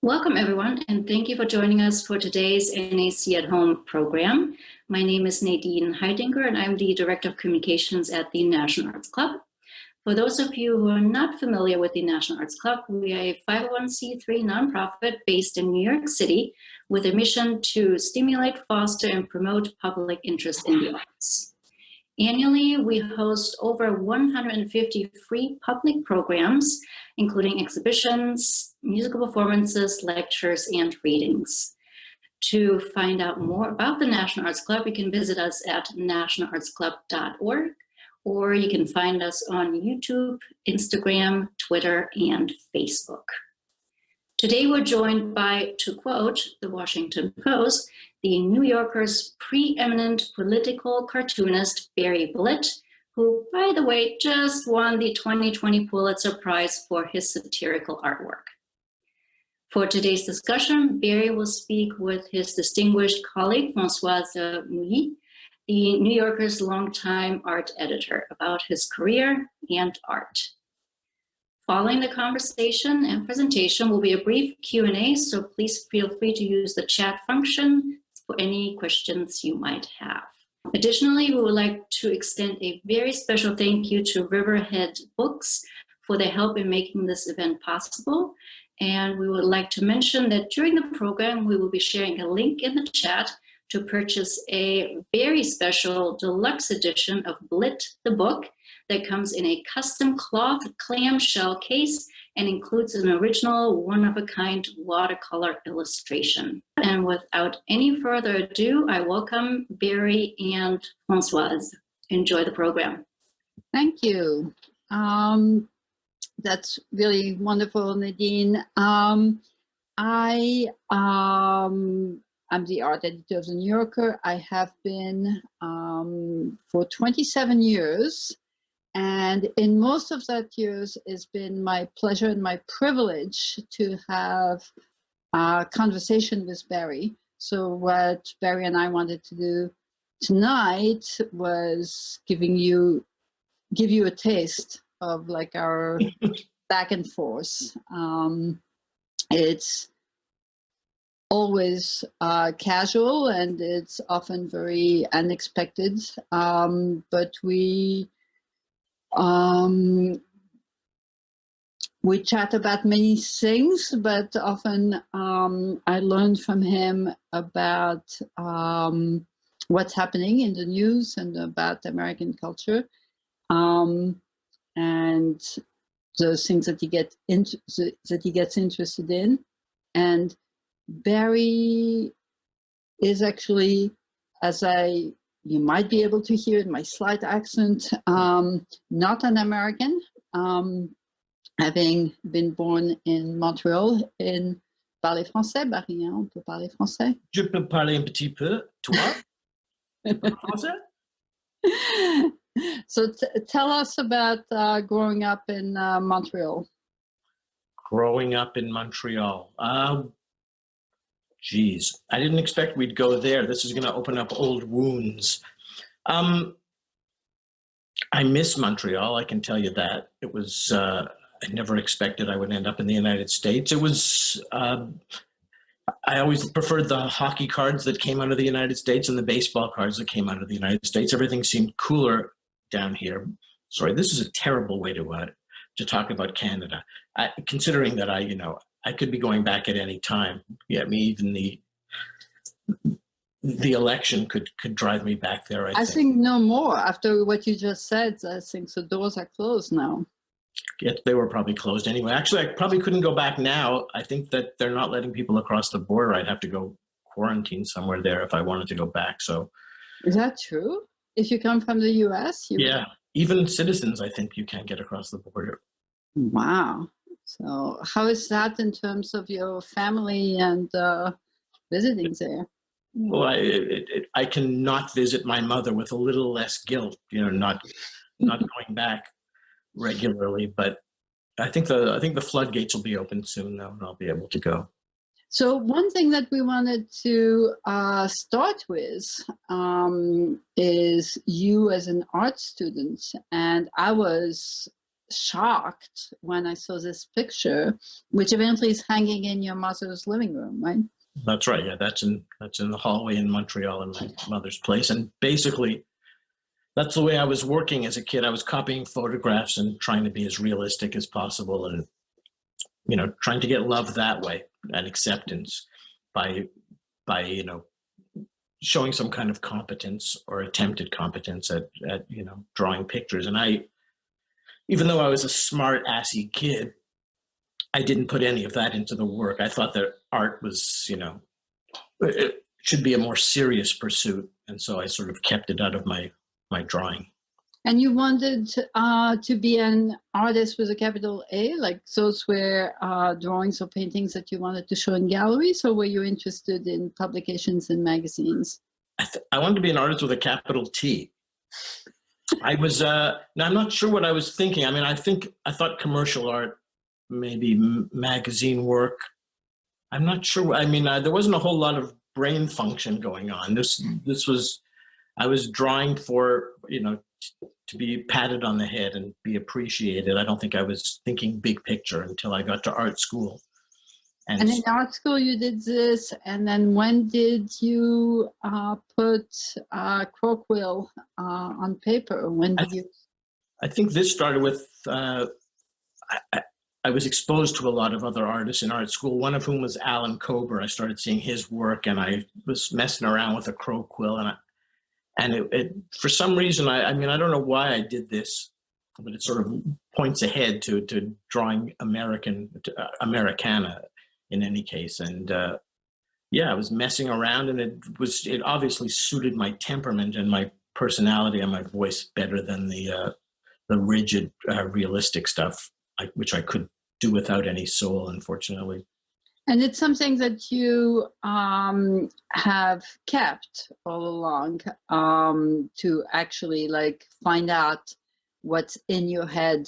Welcome, everyone, and thank you for joining us for today's NAC at Home program. My name is Nadine Heidinger, and I'm the Director of Communications at the National Arts Club. For those of you who are not familiar with the National Arts Club, we are a 501c3 nonprofit based in New York City with a mission to stimulate, foster, and promote public interest in the arts. Annually, we host over 150 free public programs, including exhibitions, musical performances, lectures, and readings. To find out more about the National Arts Club, you can visit us at nationalartsclub.org, or you can find us on YouTube, Instagram, Twitter, and Facebook. Today, we're joined by, to quote the Washington Post, the New Yorker's preeminent political cartoonist, Barry Blitt, who, by the way, just won the 2020 Pulitzer Prize for his satirical artwork. For today's discussion, Barry will speak with his distinguished colleague, Francoise Mouly, the New Yorker's longtime art editor, about his career and art. Following the conversation and presentation will be a brief Q&A, so please feel free to use the chat function for any questions you might have. Additionally, we would like to extend a very special thank you to Riverhead Books for their help in making this event possible. And we would like to mention that during the program, we will be sharing a link in the chat to purchase a very special deluxe edition of Blitt, the book, that comes in a custom cloth clamshell case and includes an original one-of-a-kind watercolor illustration. And without any further ado, I welcome Barry and Francoise. Enjoy the program. Thank you. That's really wonderful, Nadine. I'm the art editor of The New Yorker. I have been for 27 years. And in most of that years, it's been my pleasure and my privilege to have a conversation with Barry. So what Barry and I wanted to do tonight was give you a taste of like our back and forth. It's always casual and it's often very unexpected, but we chat about many things, but often I learn from him about what's happening in the news and about American culture, and the things that he gets interested in. And Barry is actually, you might be able to hear in my slight accent, not an American, having been born in Montreal, in parler français, Barry, on peut parler français? Je peux parler un petit peu, toi? Français? So tell us about growing up in Montreal. Growing up in Montreal. Geez, I didn't expect we'd go there. This is going to open up old wounds. I miss Montreal, I can tell you that. It was, I never expected I would end up in the United States. It was, I always preferred the hockey cards that came out of the United States and the baseball cards that came out of the United States. Everything seemed cooler down here. Sorry, this is a terrible way to talk about Canada. Considering that I could be going back at any time. Yeah, even the election could drive me back there. I think no more. After what you just said, I think the doors are closed now. Yeah, they were probably closed anyway. Actually, I probably couldn't go back now. I think that they're not letting people across the border. I'd have to go quarantine somewhere there if I wanted to go back. So, is that true? If you come from the U.S., yeah, even citizens, I think you can't get across the border. Wow. So how is that in terms of your family and visiting there? Well, I cannot visit my mother with a little less guilt, not going back regularly. But I think the floodgates will be open soon now, and I'll be able to go. So one thing that we wanted to start with is you as an art student, and I was shocked when I saw this picture, which eventually is hanging in your mother's living room, right? That's right. Yeah, that's in the hallway in Montreal in my mother's place. And basically, that's the way I was working as a kid. I was copying photographs and trying to be as realistic as possible, and trying to get love that way and acceptance by showing some kind of competence or attempted competence at drawing pictures. And even though I was a smart assy kid, I didn't put any of that into the work. I thought that art was, it should be a more serious pursuit. And so I sort of kept it out of my drawing. And you wanted to be an artist with a capital A, like those were drawings or paintings that you wanted to show in galleries, or were you interested in publications and magazines? I wanted to be an artist with a capital T. I was, now I'm not sure what I was thinking. I mean, I thought commercial art, maybe magazine work. I'm not sure. I mean, there wasn't a whole lot of brain function going on. I was drawing for, to be patted on the head and be appreciated. I don't think I was thinking big picture until I got to art school. And in art school you did this, and then when did you put crow quill on paper? When did you? I think this started with, I was exposed to a lot of other artists in art school, one of whom was Alan Kober. I started seeing his work, and I was messing around with a crow quill, and it for some reason, I mean, I don't know why I did this, but it sort of points ahead to drawing Americana in any case. And I was messing around, and it obviously suited my temperament and my personality and my voice better than the rigid, realistic stuff, which I could do without any soul, unfortunately. And it's something that you have kept all along to actually find out what's in your head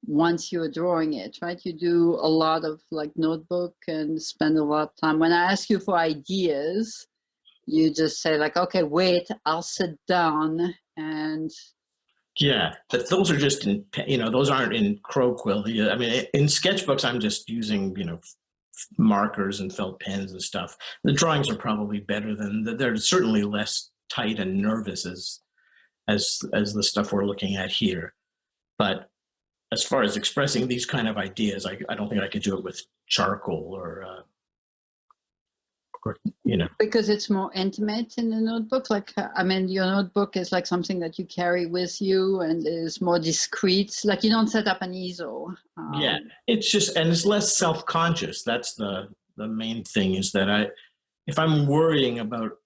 once you're drawing it, right? You do a lot of notebook and spend a lot of time. When I ask you for ideas, you just say okay, wait, I'll sit down and. Yeah, but those are just those aren't in crow quill. I mean, in sketchbooks, I'm just using, markers and felt pens and stuff. The drawings are probably better they're certainly less tight and nervous as the stuff we're looking at here. But as far as expressing these kind of ideas, I don't think I could do it with charcoal or Because it's more intimate in the notebook. Your notebook is something that you carry with you and is more discreet. You don't set up an easel. Yeah, it's just, and it's less self-conscious. That's the main thing, is that if I'm worrying about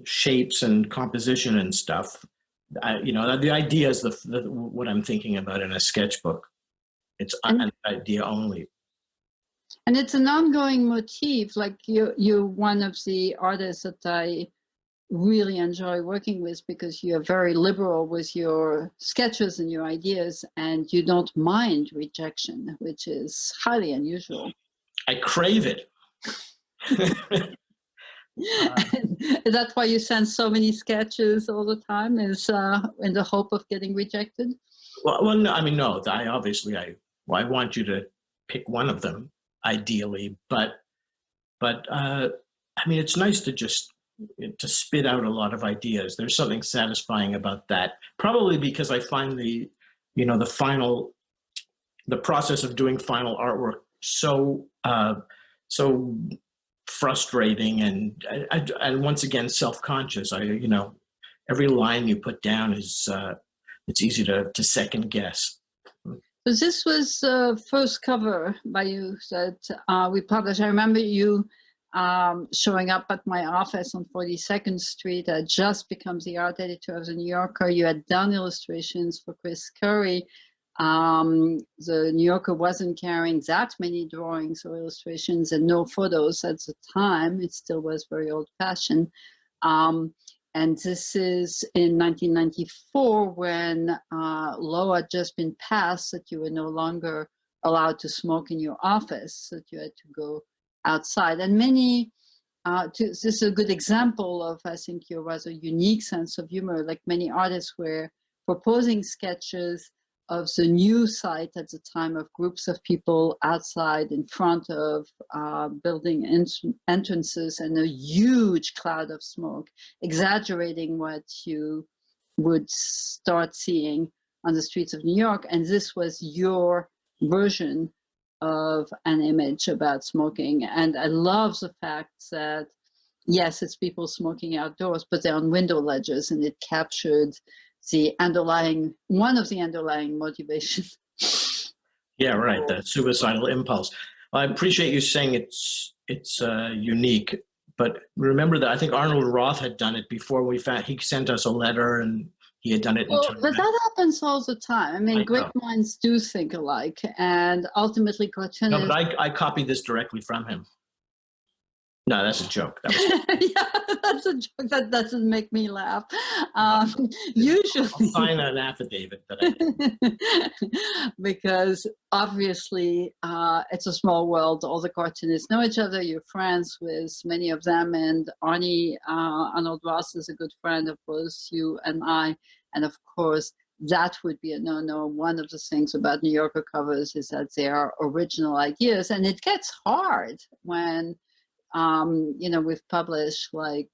shapes and composition and stuff, the idea is what I'm thinking about in a sketchbook. It's an idea only. And it's an ongoing motif. You're one of the artists that I really enjoy working with, because you're very liberal with your sketches and your ideas, and you don't mind rejection, which is highly unusual. I crave it. Is that why you send so many sketches all the time, is in the hope of getting rejected? Well, no, I mean, no, I want you to pick one of them, ideally, but I mean, it's nice to spit out a lot of ideas. There's something satisfying about that, probably because I find the process of doing final artwork so frustrating and once again self-conscious. Every line you put down is it's easy to second guess. So this was the first cover by you that we published. I remember you showing up at my office on 42nd Street. I just become the art editor of the New Yorker. You had done illustrations for Chris Curry. The New Yorker wasn't carrying that many drawings or illustrations and no photos at the time. It still was very old-fashioned. And this is in 1994, when law had just been passed that you were no longer allowed to smoke in your office, that you had to go outside. And many, this is a good example of, I think, your rather unique sense of humor. Many artists were proposing sketches the new site at the time, of groups of people outside in front of building entrances and a huge cloud of smoke, exaggerating what you would start seeing on the streets of New York. And this was your version of an image about smoking. And I love the fact that, yes, it's people smoking outdoors, but they're on window ledges, and it captured one of the underlying motivations. Yeah, right. The suicidal impulse. I appreciate you saying it's unique, but remember that I think Arnold Roth had done it before. He sent us a letter, and he had done it. Well, but that happens all the time. I mean, great minds do think alike, and ultimately, cartoonists. No, but I copied this directly from him. No, that's a joke. That was yeah, that's a joke. That doesn't make me laugh. Usually, I'll sign an affidavit that I because obviously it's a small world. All the cartoonists know each other. You're friends with many of them, and Arnold Ross is a good friend of both you and I. And of course, that would be a no-no. One of the things about New Yorker covers is that they are original ideas, and it gets hard when we've published like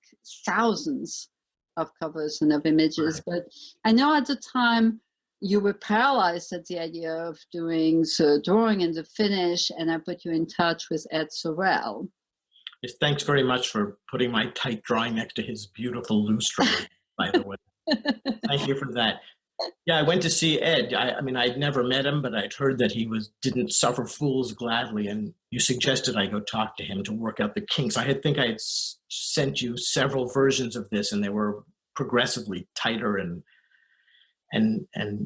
thousands of covers and of images. Right. But I know at the time you were paralyzed at the idea of doing the drawing and the finish, and I put you in touch with Ed Sorel. Yes, thanks very much for putting my tight drawing next to his beautiful loose drawing, by the way. Thank you for that. Yeah, I went to see Ed. I mean, I'd never met him, but I'd heard that he didn't suffer fools gladly, and you suggested I go talk to him to work out the kinks. I think I had sent you several versions of this, and they were progressively tighter, and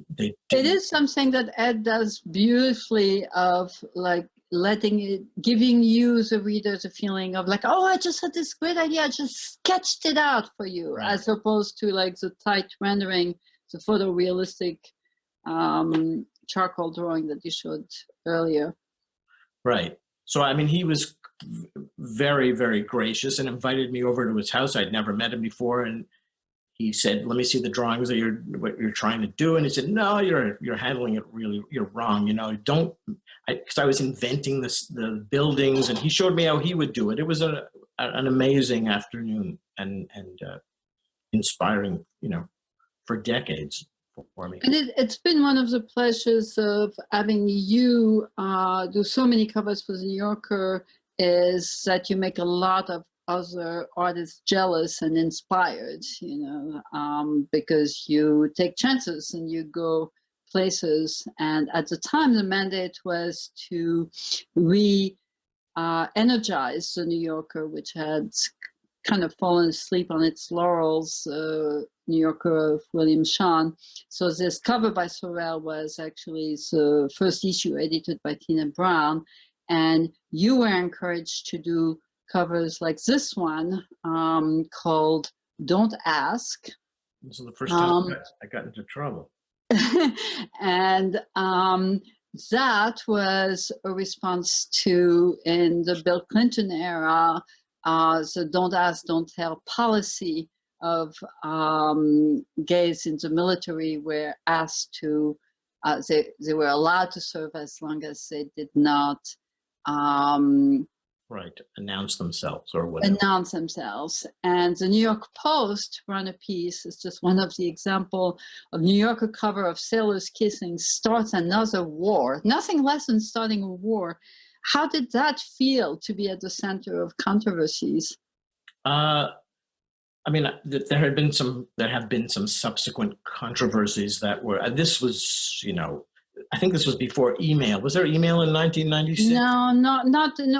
they. It is something that Ed does beautifully, of like giving you, the reader, the feeling of like, oh, I just had this great idea, I just sketched it out for you, right. As opposed to like the tight rendering, the photorealistic charcoal drawing that you showed earlier. Right. So, I mean, he was very, very gracious and invited me over to his house. I'd never met him before. And he said, let me see the drawings that what you're trying to do. And he said, no, you're handling it really, you're wrong. Because I was inventing the buildings, and he showed me how he would do it. It was an amazing afternoon and inspiring, for decades for me. And it's been one of the pleasures of having you do so many covers for The New Yorker, is that you make a lot of other artists jealous and inspired, because you take chances and you go places. And at the time, the mandate was to energize The New Yorker, which had kind of fallen asleep on its laurels, New Yorker of William Shawn. So this cover by Sorel was actually the first issue edited by Tina Brown. And you were encouraged to do covers like this one, called Don't Ask. This is the first time I got into trouble. And that was a response to, in the Bill Clinton era, the Don't Ask, Don't Tell policy of gays in the military were asked to, they were allowed to serve as long as they did not announce themselves or whatever. Announce themselves. And the New York Post ran a piece, it's just one of the example of New Yorker cover of sailors kissing starts another war, nothing less than starting a war. How did that feel to be at the center of controversies? I mean, there have been some subsequent controversies that were. This was, I think this was before email. Was there email in 1996? No, not.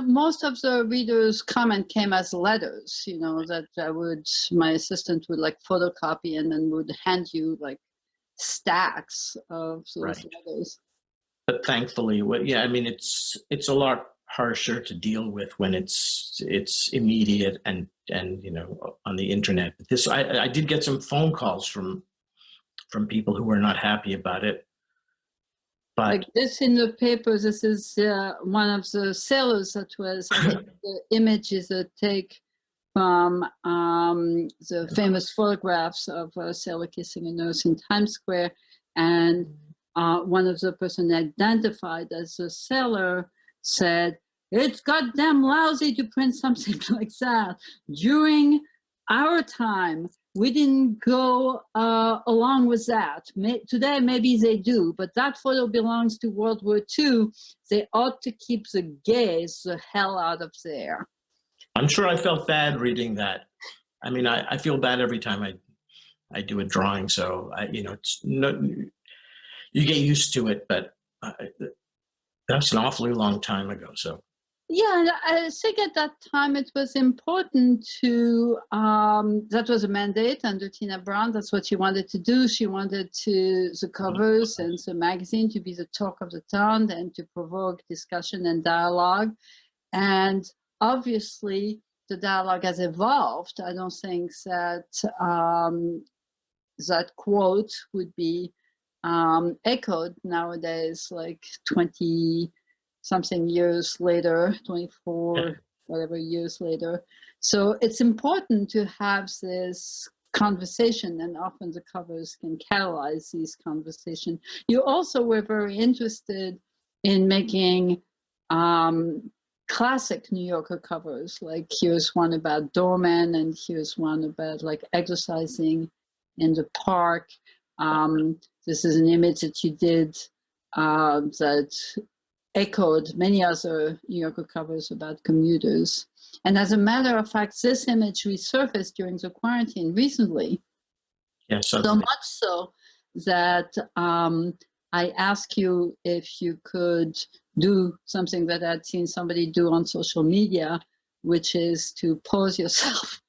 Most of the readers' comment came as letters. That my assistant would like photocopy and then would hand you like stacks of those letters. But thankfully, I mean, it's a lot harsher to deal with when it's immediate and on the internet. I did get some phone calls from people who were not happy about it. But like this in the paper, this is one of the sailors that was, I think the image is a take from the famous photographs of a sailor kissing a nurse in Times Square. And one of the person identified as a seller said, "It's goddamn lousy to print something like that. During our time, we didn't go along with that. Today, maybe they do, but that photo belongs to World War II. They ought to keep the gays the hell out of there." I'm sure I felt bad reading that. I mean, I feel bad every time I do a drawing. So it's no, you get used to it, but that's an awfully long time ago. So yeah, and I think at that time it was important to, that was a mandate under Tina Brown. That's what she wanted to do. She wanted the covers and the magazine to be the talk of the town and to provoke discussion and dialogue. And obviously the dialogue has evolved. I don't think that that quote would be echoed nowadays, like 20 something years later, 24 whatever years later. So it's important to have this conversation, and often the covers can catalyze these conversations. You also were very interested in making classic New Yorker covers, like here's one about doormen and here's one about like exercising in the park. This is an image that you did that echoed many other New Yorker covers about commuters. And as a matter of fact, this image resurfaced during the quarantine recently. yes, So much so that I asked you if you could do something that I'd seen somebody do on social media, which is to pose yourself.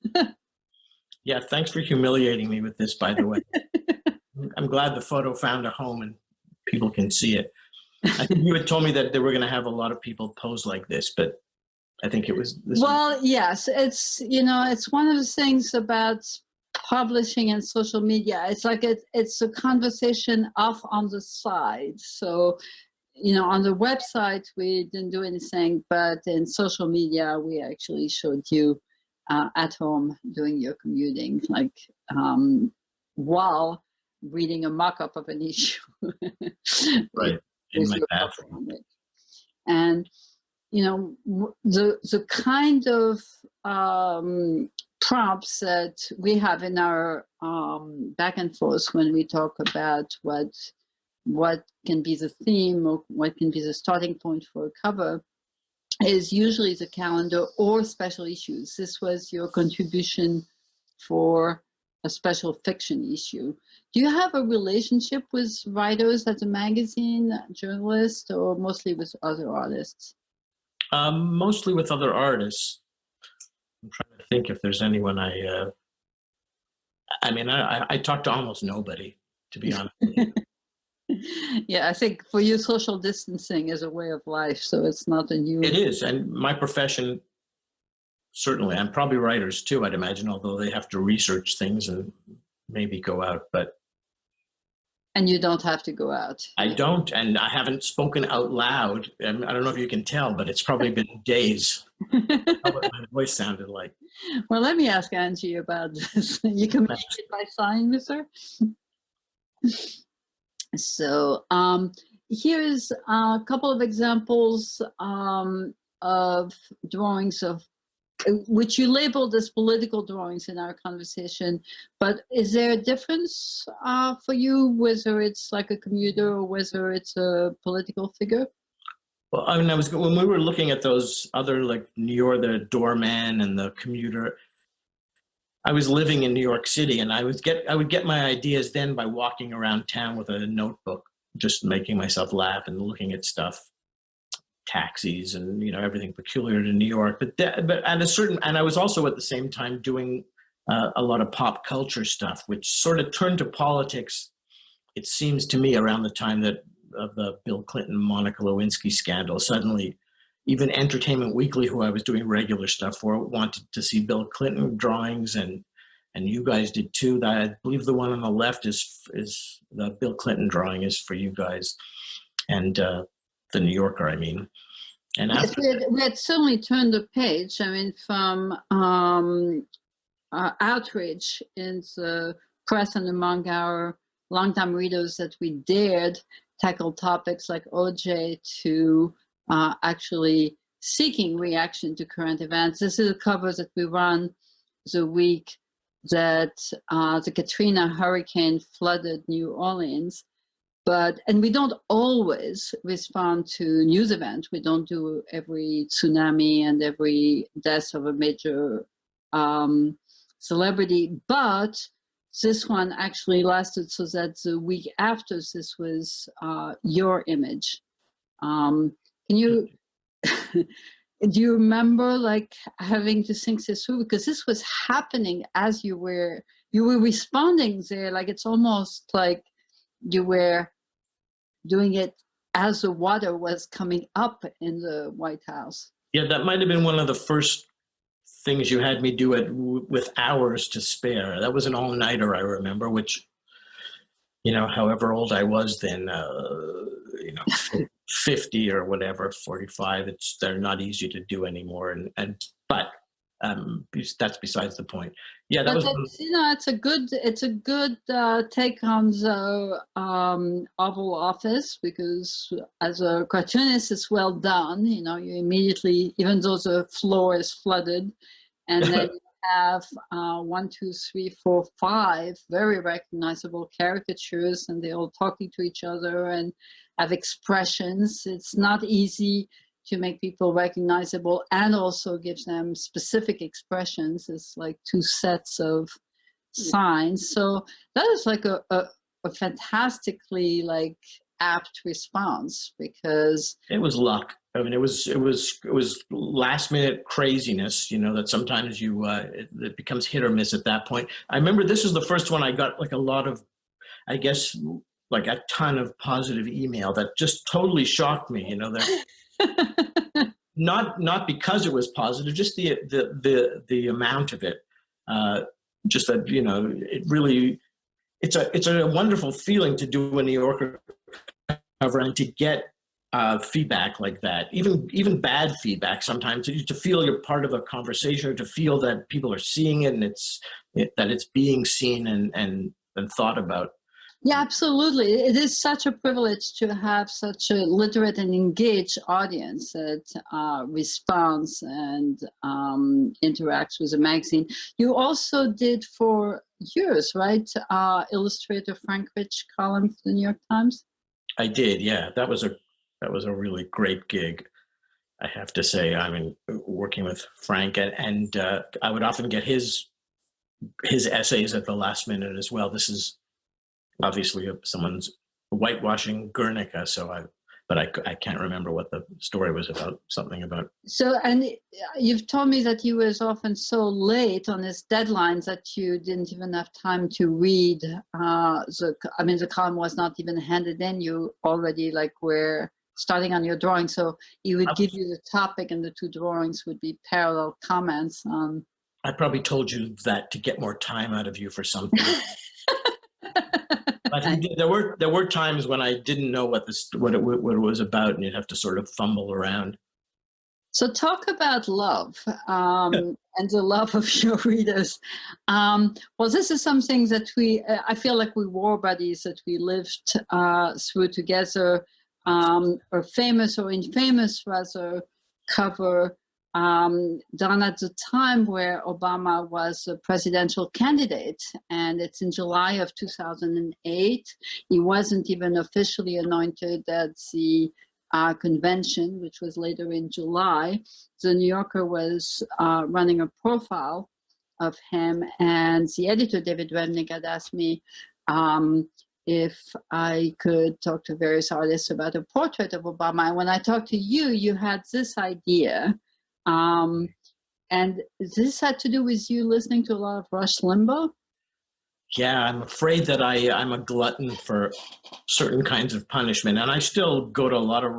yeah. Thanks for humiliating me with this, by the way. I'm glad the photo found a home and people can see it. I think you had told me that they were going to have a lot of people pose like this, but I think it was this. Well, yes, it's it's one of the things about publishing and social media. It's like it's a conversation off on the side. So, on the website we didn't do anything, but in social media we actually showed you at home doing your commuting, like while reading a mock-up of an issue. Right. In my bathroom. And the kind of prompts that we have in our back and forth when we talk about what can be the theme or what can be the starting point for a cover is usually the calendar or special issues. This was your contribution for a special fiction issue. Do you have a relationship with writers at the magazine, journalists, or mostly with other artists? Mostly with other artists. I'm trying to think if there's anyone I talk to almost nobody, to be honest. Yeah, I think for you, social distancing is a way of life, so it's not a new. It is, and my profession, certainly, and probably writers too, I'd imagine, although they have to research things and maybe go out, but. And you don't have to go out. I don't, and I haven't spoken out loud. I don't know if you can tell, but it's probably been days. What my voice sounded like. Well, let me ask Angie about this. You communicate by sign with her? So here's a couple of examples of drawings of which you labeled as political drawings in our conversation, but is there a difference for you, whether it's like a commuter or whether it's a political figure? Well, I mean, when we were looking at those other, like New York, the doorman and the commuter, I was living in New York City, and I would get my ideas then by walking around town with a notebook, just making myself laugh and looking at stuff. Taxis and everything peculiar to New York, but at a certain, and I was also at the same time doing a lot of pop culture stuff, which sort of turned to politics. It seems to me around the time of the Bill Clinton Monica Lewinsky scandal. Suddenly, even Entertainment Weekly, who I was doing regular stuff for, wanted to see Bill Clinton drawings, and you guys did too. I believe the one on the left is the Bill Clinton drawing is for you guys, and. The New Yorker, I mean. And yes, we had certainly turned the page. I mean, from outrage in the press and among our longtime readers that we dared tackle topics like OJ to actually seeking reaction to current events. This is a cover that we run the week that the Katrina hurricane flooded New Orleans. And we don't always respond to news events. We don't do every tsunami and every death of a major celebrity, but this one actually lasted so that the week after this was your image. Can you, do you remember like having to think this through? Because this was happening as you were responding there. Like it's almost like you were doing it as the water was coming up in the White House. Yeah, that might have been one of the first things you had me do it with hours to spare. That was an all-nighter, I remember, which, you know, however old I was then, you know, 50 or whatever, 45, they're not easy to do anymore. But that's besides the point. Yeah, that was. You know, it's a good take on the Oval Office, because as a cartoonist, it's well done. You know, you immediately, even though the floor is flooded, and then you have 1, 2, 3, 4, 5 very recognizable caricatures, and they're all talking to each other and have expressions. It's not easy to make people recognizable and also gives them specific expressions. It's like 2 sets of signs. So that is like a fantastically like apt response, because it was luck. I mean, it was last minute craziness, you know, that sometimes it becomes hit or miss at that point. I remember this was the first one I got like a lot of, I guess, like a ton of positive email that just totally shocked me, you know, that not because it was positive, just the amount of it, just that, you know, it really, it's a wonderful feeling to do a New Yorker cover and to get feedback like that, even bad feedback sometimes, to feel you're part of a conversation, or to feel that people are seeing it and that it's being seen and thought about. Yeah, absolutely. It is such a privilege to have such a literate and engaged audience that responds and interacts with the magazine. You also did for years, right? Illustrator Frank Rich column for the New York Times. I did, yeah. That was a really great gig, I have to say. I mean, working with Frank, and I would often get his essays at the last minute as well. This is obviously someone's whitewashing Guernica, but I can't remember what the story was about. Something about. So, and you've told me that he was often so late on his deadlines that you didn't even have time to read. The column was not even handed in. You already were starting on your drawing, so he would give you the topic, and the 2 drawings would be parallel comments on. I probably told you that to get more time out of you for something. But there were times when I didn't know what it was about, and you'd have to sort of fumble around. So talk about love and the love of your readers. Well, this is something that I feel like we war buddies, that we lived through together. A famous or infamous rather cover done at the time where Obama was a presidential candidate, and it's in July of 2008. He wasn't even officially anointed at the convention, which was later in July. The New Yorker was running a profile of him, and the editor, David Remnick, had asked me if I could talk to various artists about a portrait of Obama. And when I talked to you, you had this idea. And this had to do with you listening to a lot of Rush Limbaugh? Yeah, I'm afraid that I'm a glutton for certain kinds of punishment, and I still go to a lot of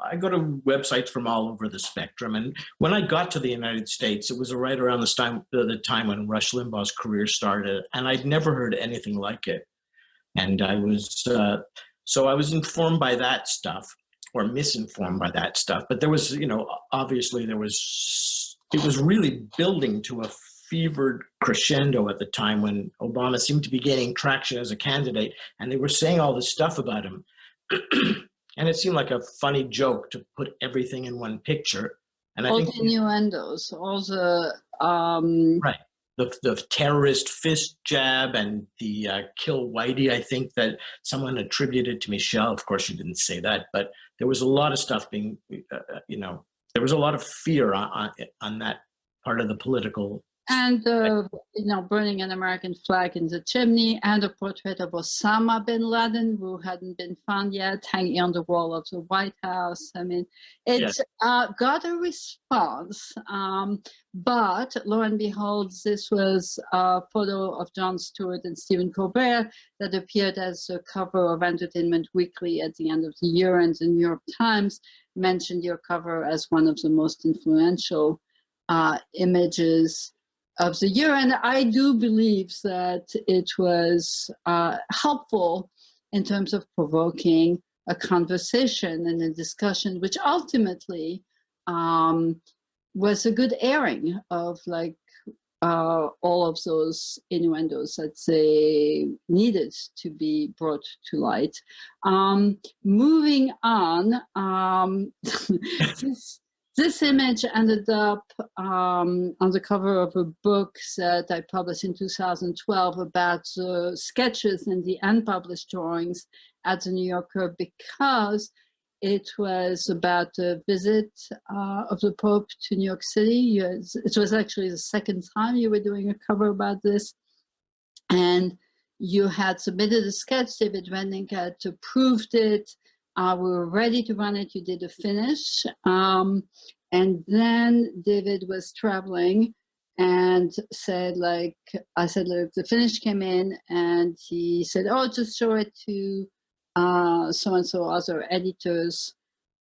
I go to websites from all over the spectrum. And when I got to the United States, it was right around the time when Rush Limbaugh's career started, and I'd never heard anything like it. And I was so I was informed by that stuff, or misinformed by that stuff. But there was, obviously it was really building to a fevered crescendo at the time when Obama seemed to be gaining traction as a candidate, and they were saying all this stuff about him and it seemed like a funny joke to put everything in one picture. And I all think the innuendos, all the right, the terrorist fist jab and the kill Whitey. I think that someone attributed to Michelle. Of course, she didn't say that, but there was a lot of stuff being, there was a lot of fear on that part of the political. and burning an American flag in the chimney, and a portrait of Osama bin Laden, who hadn't been found yet, hanging on the wall of the White House. I mean, it's got a response, but lo and behold, this was a photo of Jon Stewart and Stephen Colbert that appeared as a cover of Entertainment Weekly at the end of the year, and the New York Times mentioned your cover as one of the most influential images of the year. And I do believe that it was helpful in terms of provoking a conversation and a discussion, which ultimately was a good airing of all of those innuendos that they needed to be brought to light. Moving on, this image ended up on the cover of a book that I published in 2012 about the sketches and the unpublished drawings at the New Yorker, because it was about a visit of the Pope to New York City. It was actually the second time you were doing a cover about this. And you had submitted a sketch, David Wending had approved it. We were ready to run it. You did a finish. And then David was traveling and said, I said, look, the finish came in, and he said, oh, just show it to so-and-so other editors.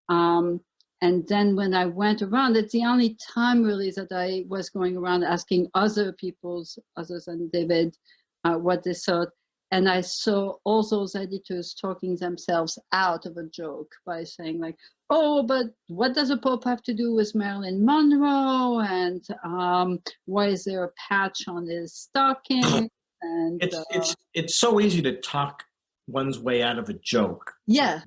And then when I went around, it's the only time really that I was going around asking other people, other than David, what they thought. And I saw all those editors talking themselves out of a joke by saying oh, but what does a Pope have to do with Marilyn Monroe? And why is there a patch on his stocking? And it's so easy to talk one's way out of a joke. Yeah,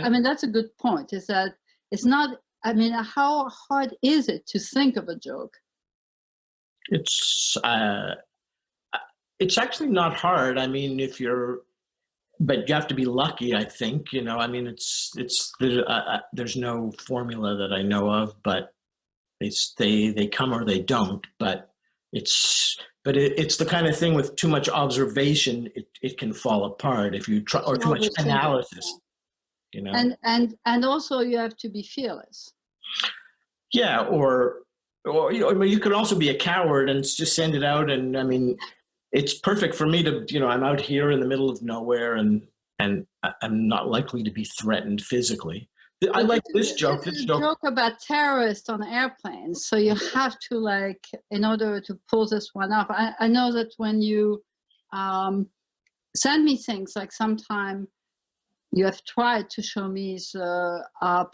I mean, that's a good point, is that it's not, I mean, how hard is it to think of a joke? It's actually not hard. I mean, but you have to be lucky, I think. I mean, there's no formula that I know of, but they come or they don't. But it's the kind of thing with too much observation, it can fall apart if you try, or too much analysis. And also you have to be fearless. Yeah, or you could also be a coward and just send it out. And I mean, it's perfect for me to, I'm out here in the middle of nowhere, and I'm not likely to be threatened physically. I like this joke. This joke about terrorists on airplanes. So you have to in order to pull this one off. I know that when you send me things, sometime you have tried to show me the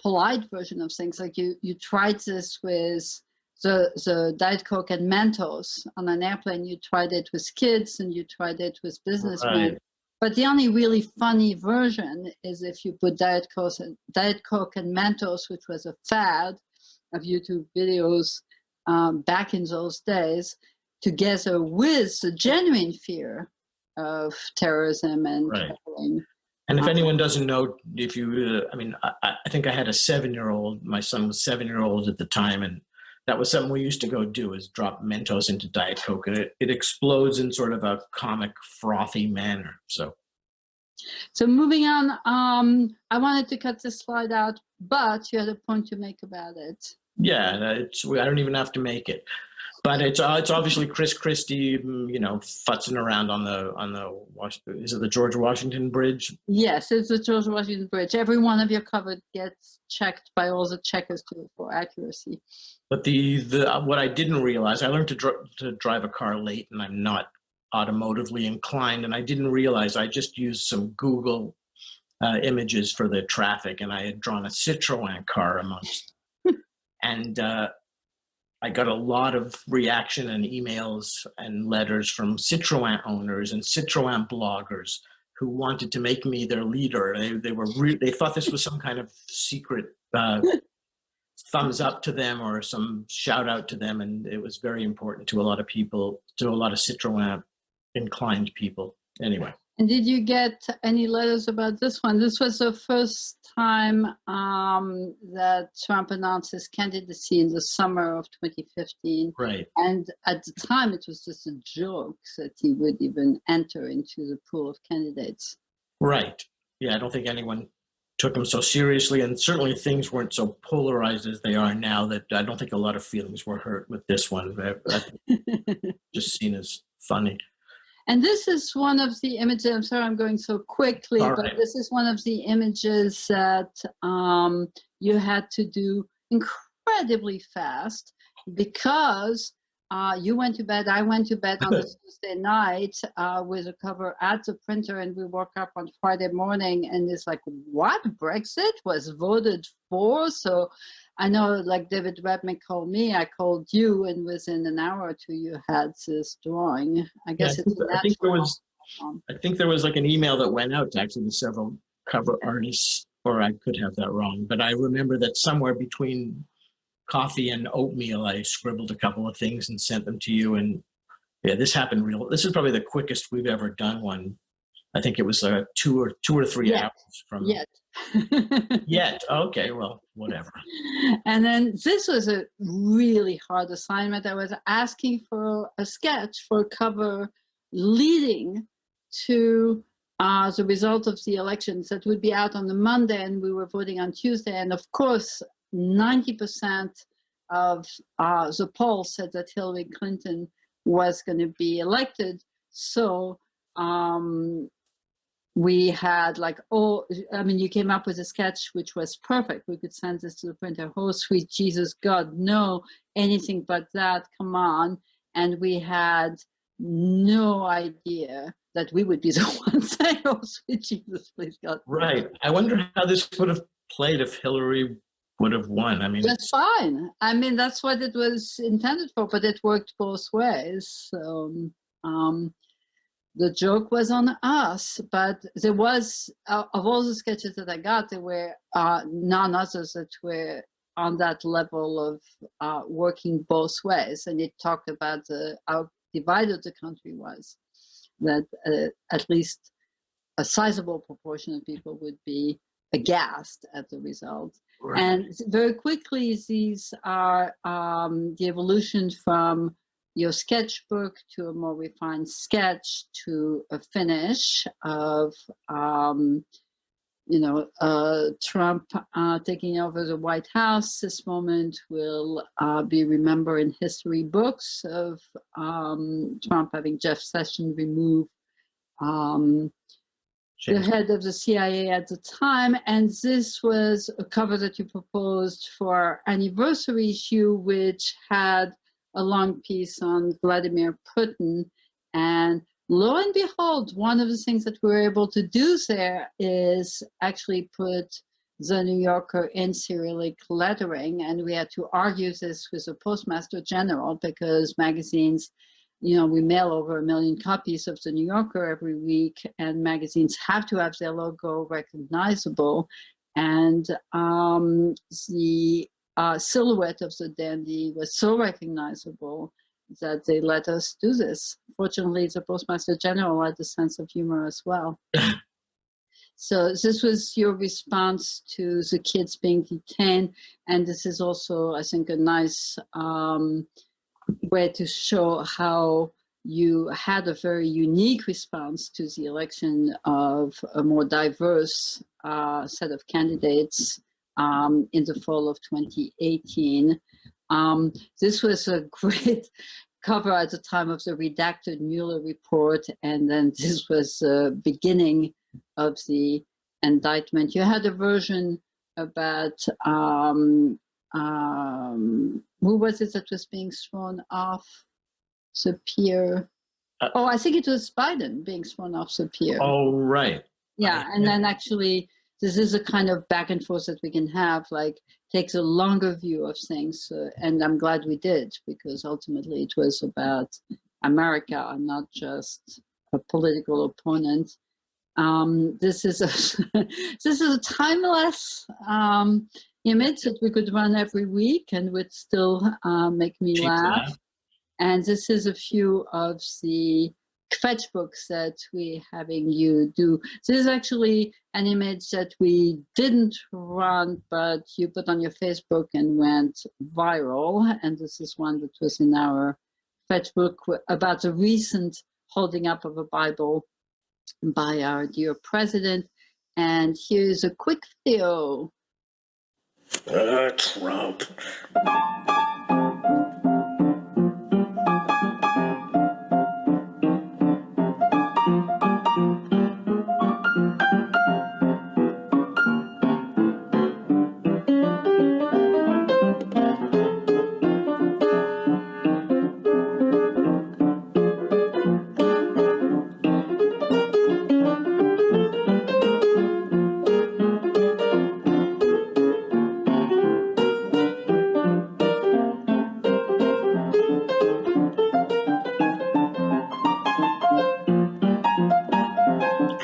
polite version of things. You tried this with the Diet Coke and Mentos on an airplane. You tried it with kids, and you tried it with businessmen. Right. But the only really funny version is if you put Diet Coke and Mentos, which was a fad of YouTube videos back in those days, together with the genuine fear of terrorism and traveling. And if anyone doesn't know, I think I had a 7-year-old. My son was 7-year-old at the time, and that was something we used to go do, is drop Mentos into Diet Coke, and it explodes in sort of a comic, frothy manner. So moving on, I wanted to cut this slide out, but you had a point to make about it. Yeah, I don't even have to make it. But it's obviously Chris Christie, futzing around on is it the George Washington Bridge? Yes, it's the George Washington Bridge. Every one of your covers gets checked by all the checkers for accuracy. But what I didn't realize, I learned to drive a car late, and I'm not automotively inclined, and I didn't realize I just used some Google images for the traffic, and I had drawn a Citroën car amongst, and I got a lot of reaction and emails and letters from Citroën owners and Citroën bloggers who wanted to make me their leader. They thought this was some kind of secret thumbs up to them or some shout out to them, and it was very important to a lot of people, to a lot of Citroën inclined people. Anyway. And did you get any letters about this one? This was the first time that Trump announced his candidacy in the summer of 2015. Right. And at the time, it was just a joke that he would even enter into the pool of candidates. Right. Yeah, I don't think anyone took him so seriously, and certainly things weren't so polarized as they are now, that I don't think a lot of feelings were hurt with this one. I think just seen as funny. And this is one of the images, I'm sorry I'm going so quickly, All but right. this is one of the images that you had to do incredibly fast because you went to bed, I went to bed on a Tuesday night with a cover at the printer, and we woke up on Friday morning and it's like, what? Brexit was voted for? So I know, like David Redman called me, I called you, and within an hour or two you had this drawing. I guess Yeah, it's a natural. I think there was like an email that went out to actually the several cover artists, or I could have that wrong, but I remember that somewhere between coffee and oatmeal, I scribbled a couple of things and sent them to you. And yeah, this happened this is probably the quickest we've ever done one. I think it was 2 or 3 hours from yet. Okay, well, whatever. And then this was a really hard assignment. I was asking for a sketch for a cover leading to the result of the elections that would be out on the Monday, and we were voting on Tuesday. And of course, 90% of the polls said that Hillary Clinton was going to be elected. So we had you came up with a sketch which was perfect. We could send this to the printer. Oh, sweet Jesus, God, no, anything but that, come on. And we had no idea that we would be the ones saying, oh, sweet Jesus, please, God. Right. I wonder how this would have played if Hillary would have won. I mean, that's fine. I mean, that's what it was intended for, but it worked both ways. So the joke was on us, but there was, of all the sketches that I got, there were none others that were on that level of working both ways. And it talked about how divided the country was, that at least a sizable proportion of people would be aghast at the result. Right. And very quickly, these are the evolution from your sketchbook to a more refined sketch to a finish of, Trump taking over the White House. This moment will be remembered in history books of Trump having Jeff Sessions remove the head of the CIA at the time. And this was a cover that you proposed for our anniversary issue, which had a long piece on Vladimir Putin. And lo and behold, one of the things that we were able to do there is actually put the New Yorker in Cyrillic lettering. And we had to argue this with the Postmaster General because magazines, we mail over 1 million copies of the New Yorker every week, and magazines have to have their logo recognizable. And the silhouette of the dandy was so recognizable that they let us do this. Fortunately, the Postmaster General had a sense of humor as well. So this was your response to the kids being detained. And this is also, I think, a nice way to show how you had a very unique response to the election of a more diverse set of candidates in the fall of 2018. This was a great cover at the time of the redacted Mueller report, and then this was the beginning of the indictment. You had a version about who was it that was being thrown off the pier? I think it was Biden being thrown off the pier. Oh, right. Yeah, and then actually, this is a kind of back and forth that we can have, like takes a longer view of things. And I'm glad we did, because ultimately it was about America and not just a political opponent. This is a this is a timeless image that we could run every week and would still make me laugh. And this is a few of the fetch books that we're having you do. This is actually an image that we didn't run, but you put on your Facebook and went viral. And this is one that was in our fetch book about the recent holding up of a Bible by our dear president. And here's a quick video. Trump.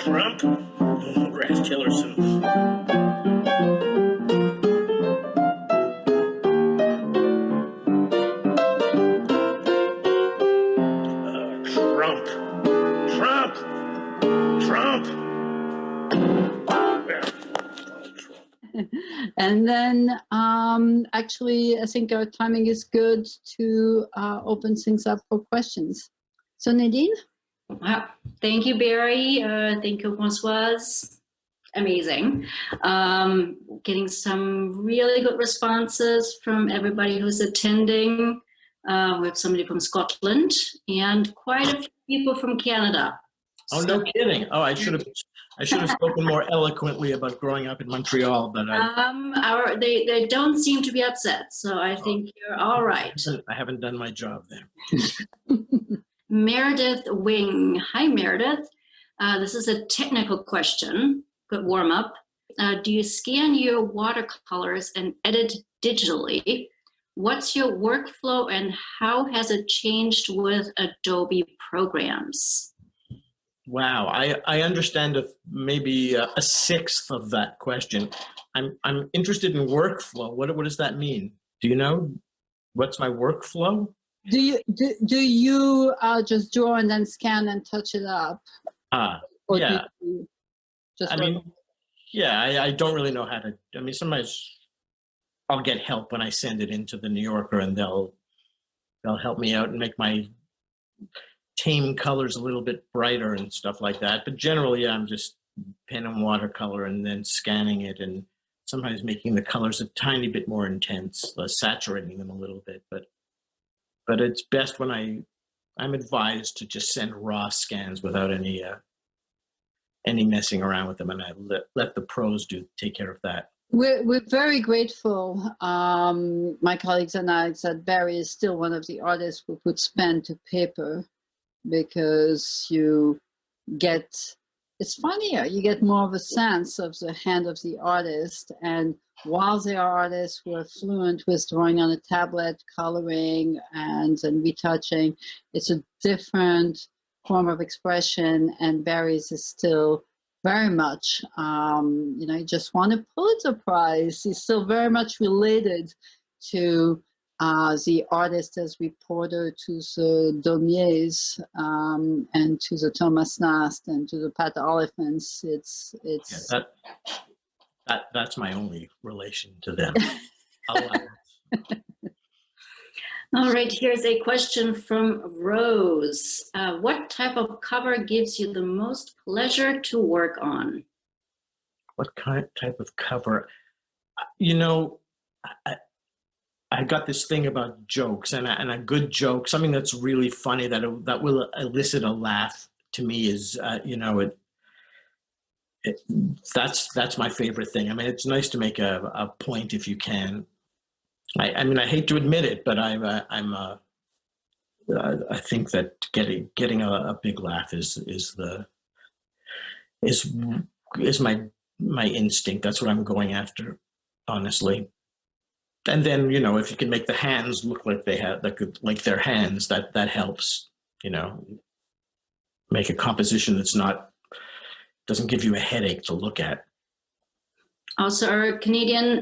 Trump, Rex Tillerson. Trump. Trump. Trump. And then actually, I think our timing is good to open things up for questions. So Nadine? Wow. Thank you, Barry. Thank you, Francoise. Amazing. Getting some really good responses from everybody who's attending. We have somebody from Scotland and quite a few people from Canada. Oh, no kidding. Oh, I should have spoken more eloquently about growing up in Montreal, but they don't seem to be upset, so I think you're all right. I haven't done my job there. Meredith Wing. Hi, Meredith. This is a technical question. Good warm up. Do you scan your watercolors and edit digitally? What's your workflow and how has it changed with Adobe programs? Wow, I understand maybe a sixth of that question. I'm interested in workflow. What does that mean? Do you know? What's my workflow? Do you just draw and then scan and touch it up? Or yeah. I don't really know how to. I mean, sometimes I'll get help when I send it into the New Yorker, and they'll help me out and make my tame colors a little bit brighter and stuff like that. But generally, I'm just pen and watercolor and then scanning it and sometimes making the colors a tiny bit more intense, saturating them a little bit. But it's best when I'm advised to just send raw scans without any messing around with them, and I let the pros take care of that. We're very grateful, my colleagues and I, that Barry is still one of the artists who puts pen to paper, because you get, it's funnier, you get more of a sense of the hand of the artist. And while there are artists who are fluent with drawing on a tablet, coloring and retouching, it's a different form of expression, and Barry's is still very much, he just won a Pulitzer Prize. He's still very much related to the artist as reporter to the Daumiers and to the Thomas Nast and to the Pat Oliphants. That's my only relation to them. All right, here's a question from Rose. What type of cover gives you the most pleasure to work on? What type of cover? I got this thing about jokes, and a good joke, something that's really funny that will elicit a laugh, to me is, that's my favorite thing. I mean, it's nice to make a point if you can. I mean, I hate to admit it, but I think that getting a big laugh is my instinct. That's what I'm going after, honestly. And then, if you can make the hands look like like their hands, that helps. Make a composition that's not doesn't give you a headache to look at. Also, our Canadian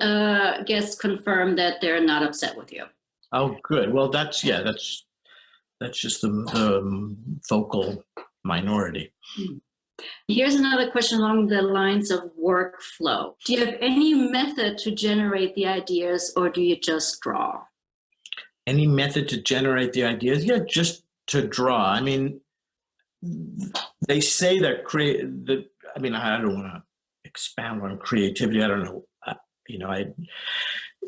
guests confirmed that they're not upset with you. Oh, good. Well, that's just the vocal minority. Here's another question along the lines of workflow. Do you have any method to generate the ideas, or do you just draw? Any method to generate the ideas? Yeah, just to draw. I mean, they say that I mean, I don't want to expound on creativity. I don't know.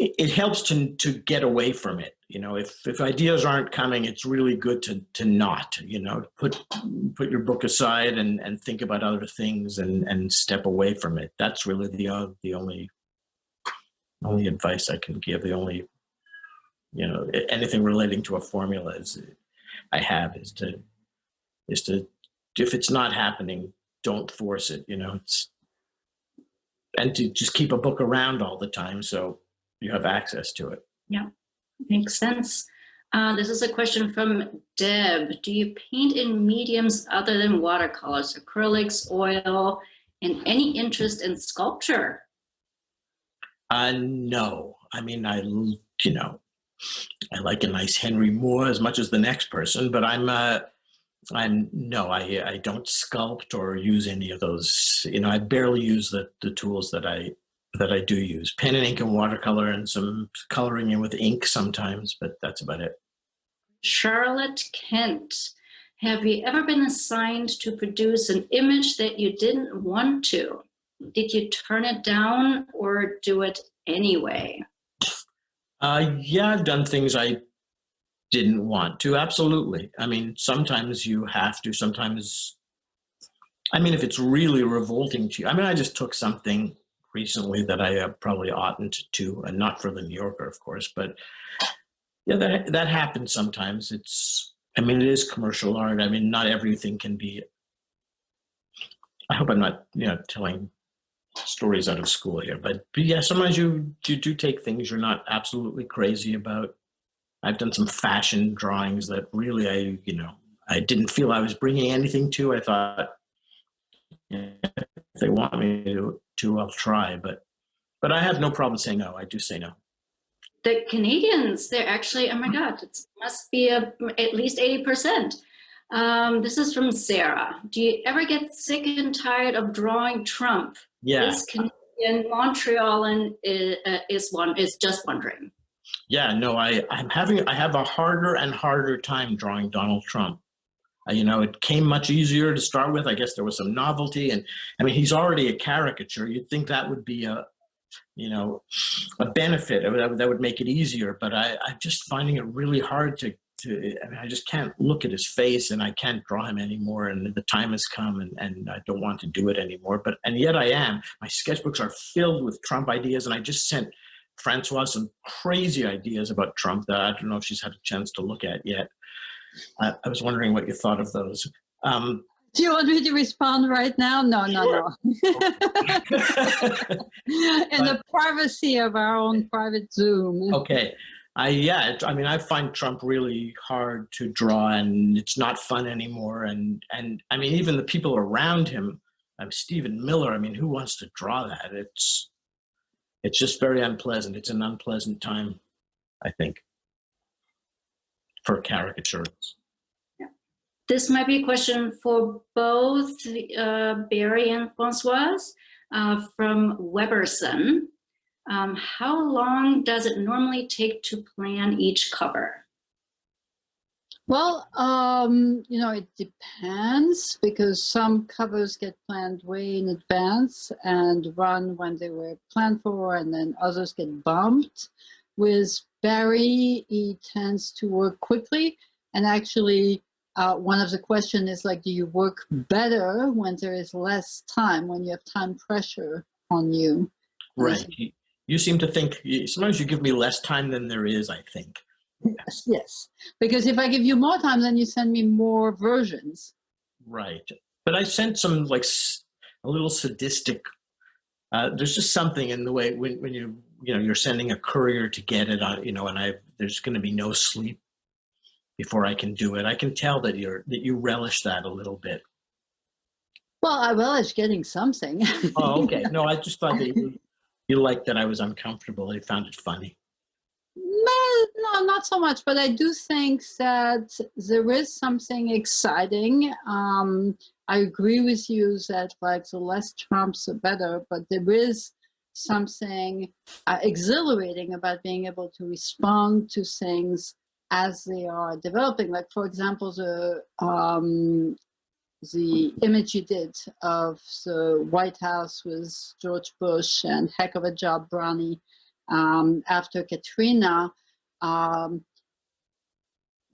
It helps to get away from it. If ideas aren't coming, it's really good to not, put your book aside and think about other things and step away from it. That's really the only advice I can give. The only, anything relating to a formula is to if it's not happening, don't force it. And to just keep a book around all the time so you have access to it. Yeah, makes sense. This is a question from Deb. Do you paint in mediums other than watercolors, acrylics, oil, and any interest in sculpture? No. I mean, I like a nice Henry Moore as much as the next person, but I don't sculpt or use any of those. I barely use the tools that I do use. Pen and ink and watercolor and some coloring in with ink sometimes, but that's about it. Charlotte Kent, have you ever been assigned to produce an image that you didn't want to? Did you turn it down or do it anyway? Yeah, I've done things I didn't want to. Absolutely. I mean, sometimes you have to. Sometimes, I mean, if it's really revolting to you. I mean, I just took something recently that I probably oughtn't to, and not for the New Yorker, of course, but yeah, that happens sometimes. It is commercial art. I mean, not everything can be. I hope I'm not, telling stories out of school here, but yeah, sometimes you do take things you're not absolutely crazy about. I've done some fashion drawings that really I didn't feel I was bringing anything to. I thought, if they want me to, I'll try, but I have no problem saying no. I do say no. The Canadians, they're actually, oh my God, it must be at least 80%. This is from Sarah. Do you ever get sick and tired of drawing Trump? Yeah. Is Canadian Montreal is just wondering. Yeah, no, I have a harder and harder time drawing Donald Trump. It came much easier to start with. I guess there was some novelty, and I mean, he's already a caricature. You'd think that would be a benefit that would make it easier. But I'm just finding it really hard to. I mean, I just can't look at his face, and I can't draw him anymore. And the time has come, and I don't want to do it anymore. And yet I am. My sketchbooks are filled with Trump ideas, and I just sent Francoise some crazy ideas about Trump that I don't know if she's had a chance to look at yet. I was wondering what you thought of those. Do you want me to respond right now? No. In the privacy of our own private Zoom. Okay. I find Trump really hard to draw, and it's not fun anymore. And I mean, even the people around him, Stephen Miller, I mean, who wants to draw that? It's just very unpleasant. It's an unpleasant time, I think, for caricaturists. Yeah. This might be a question for both Barry and Francoise from Weberson. How long does it normally take to plan each cover? Well, it depends, because some covers get planned way in advance and run when they were planned for, and then others get bumped. With Barry, he tends to work quickly. And actually, one of the questions is do you work better when there is less time, when you have time pressure on you? Right. You seem to think, sometimes you give me less time than there is, I think. Yes. Because if I give you more time, then you send me more versions. Right. But I sent some a little sadistic. There's just something in the way when you're sending a courier to get it on, and there's going to be no sleep before I can do it. I can tell that you relish that a little bit. Well, it's getting something. Oh, okay. No, I just thought that you liked that I was uncomfortable. You found it funny. No, not so much. But I do think that there is something exciting. I agree with you that like the less Trumps, the better. But there is something exhilarating about being able to respond to things as they are developing. Like, for example, the image you did of the White House with George Bush and heck of a job, Bronny, after Katrina.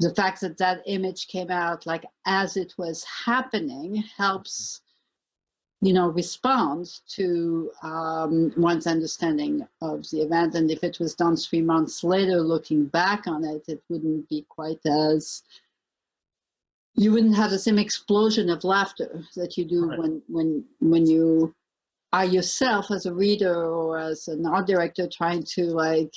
The fact that that image came out like as it was happening helps, respond to one's understanding of the event. And if it was done 3 months later, looking back on it, it wouldn't be quite as, you wouldn't have the same explosion of laughter that you do Right. when you are yourself as a reader or as an art director trying to like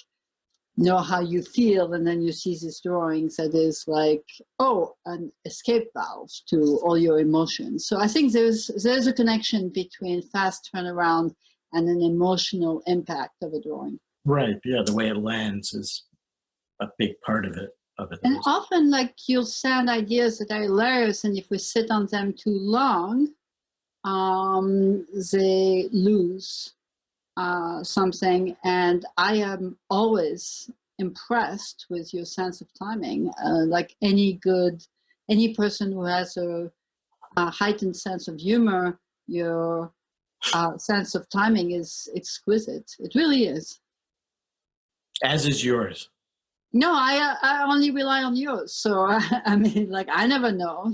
know how you feel, and then you see these drawings that is like, oh, an escape valve to all your emotions. So I think there's a connection between fast turnaround and an emotional impact of a drawing. Right. Yeah. The way it lands is a big part of it. And often, like, you'll send ideas that are hilarious, and if we sit on them too long, they lose something. And I am always impressed with your sense of timing. Like any person who has a heightened sense of humor, your sense of timing is exquisite. It really is. As is yours. No, I only rely on yours. So I mean, like, I never know,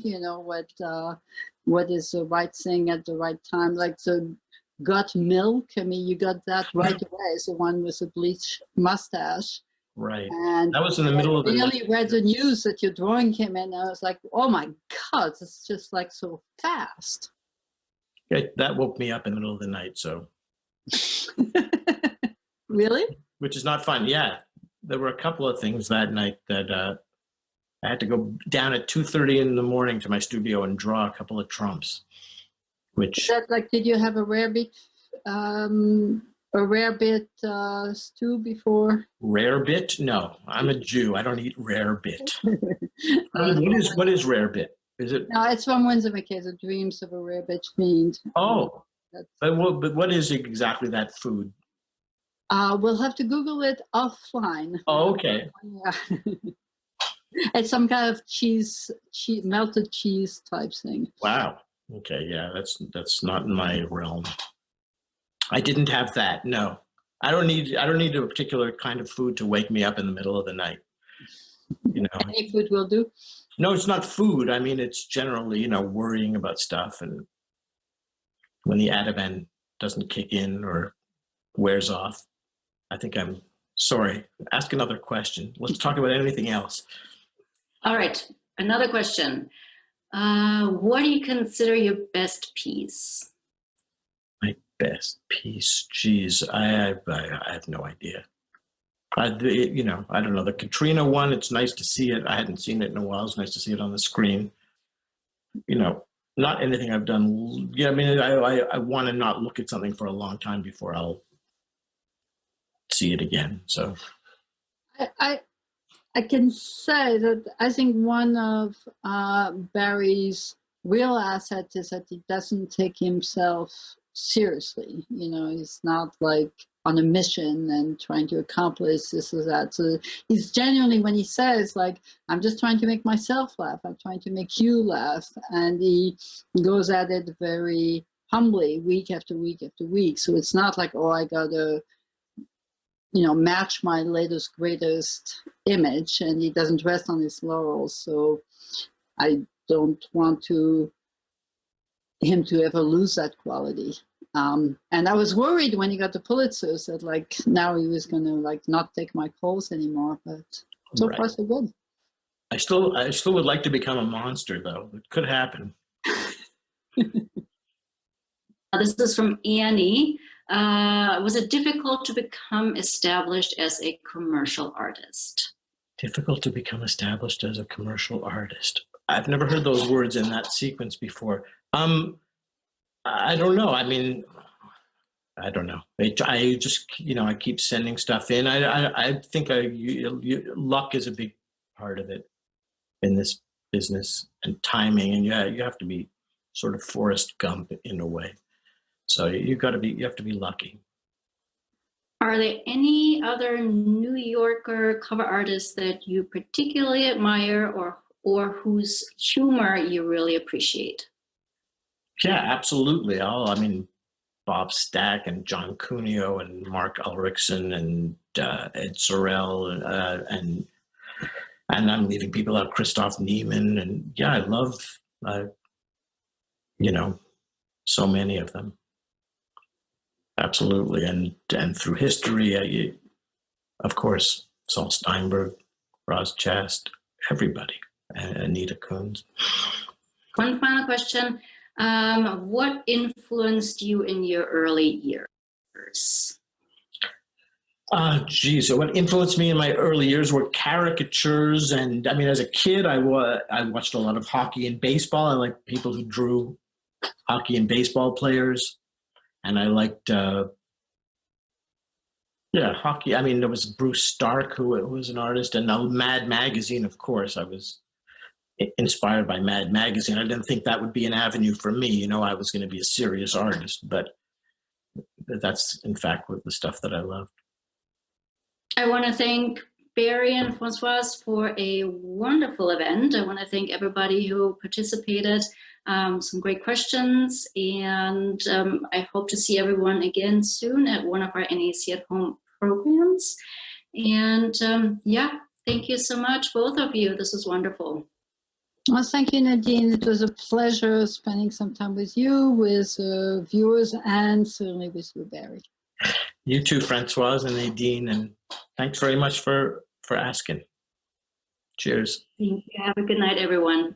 what is the right thing at the right time. Like the gut milk. I mean, you got that right away. It's the one with the bleach mustache. Right. And That was in the middle of the night. I really read the news that your drawing came in. And I was like, oh my God, it's just like so fast. That woke me up in the middle of the night. So. Really? Which is not fun. Yeah. There were a couple of things that night that I had to go down at 2:30 in the morning to my studio and draw a couple of Trumps. Which. That, like, did you have a rarebit stew before? Rarebit? No, I'm a Jew. I don't eat rarebit. What is rarebit? Is it? No, it's from Windsor McKay, The Dreams of a Rarebit Fiend. Oh, but what is exactly that food? We'll have to Google it offline. Oh, okay. Yeah. It's some kind of cheese, melted cheese type thing. Wow. Okay, yeah, that's not in my realm. I didn't have that. No, I don't need a particular kind of food to wake me up in the middle of the night. Any food will do. No, it's not food. I mean, it's generally worrying about stuff, and when the Ativan doesn't kick in or wears off, I think I'm sorry. Ask another question. Let's talk about anything else. All right, another question. What do you consider your best piece? My best piece, geez, I have no idea. I don't know. The Katrina one, it's nice to see it. I hadn't seen it in a while. It's nice to see it on the screen. Not anything I've done. Yeah, I mean, I want to not look at something for a long time before I'll see it again. So I can say that I think one of Barry's real assets is that he doesn't take himself seriously. He's not like on a mission and trying to accomplish this or that. So he's genuinely, when he says like, I'm just trying to make myself laugh, I'm trying to make you laugh. And he goes at it very humbly, week after week after week. So it's not like, oh, I gotta match my latest, greatest image, and he doesn't rest on his laurels. So I don't want him to ever lose that quality. And I was worried when he got the Pulitzers that like now he was going to like not take my calls anymore, but so far so good. I still would like to become a monster though. It could happen. This is from Annie. Was it difficult to become established as a commercial artist? Difficult to become established as a commercial artist. I've never heard those words in that sequence before. I don't know. I mean, I don't know. I just, I keep sending stuff in. I think luck is a big part of it in this business, and timing. And yeah, you have to be sort of Forrest Gump in a way. So you have to be lucky. Are there any other New Yorker cover artists that you particularly admire or whose humor you really appreciate? Yeah, absolutely. I mean, Bob Stack and John Cuneo and Mark Ulrichsen and Ed Sorel and I'm leaving people out, Christoph Niemann, and yeah, I love so many of them. Absolutely, and through history, of course, Saul Steinberg, Roz Chast, everybody, Anita Kunz. One final question. What influenced you in your early years? Geez, so what influenced me in my early years were caricatures. And I mean, as a kid, I watched a lot of hockey and baseball. I liked people who drew hockey and baseball players. And I liked, hockey. I mean, there was Bruce Stark, who was an artist, and Mad Magazine, of course. I was inspired by Mad Magazine. I didn't think that would be an avenue for me. I was going to be a serious artist, but that's, in fact, the stuff that I loved. I want to thank Barry and Francoise for a wonderful event. I want to thank everybody who participated. Some great questions, and I hope to see everyone again soon at one of our NAC at Home programs. And thank you so much, both of you. This was wonderful. Well, thank you, Nadine. It was a pleasure spending some time with you, with viewers, and certainly with you, Barry. You too, Francoise and Nadine, and thanks very much for asking. Cheers. Thank you. Have a good night, everyone.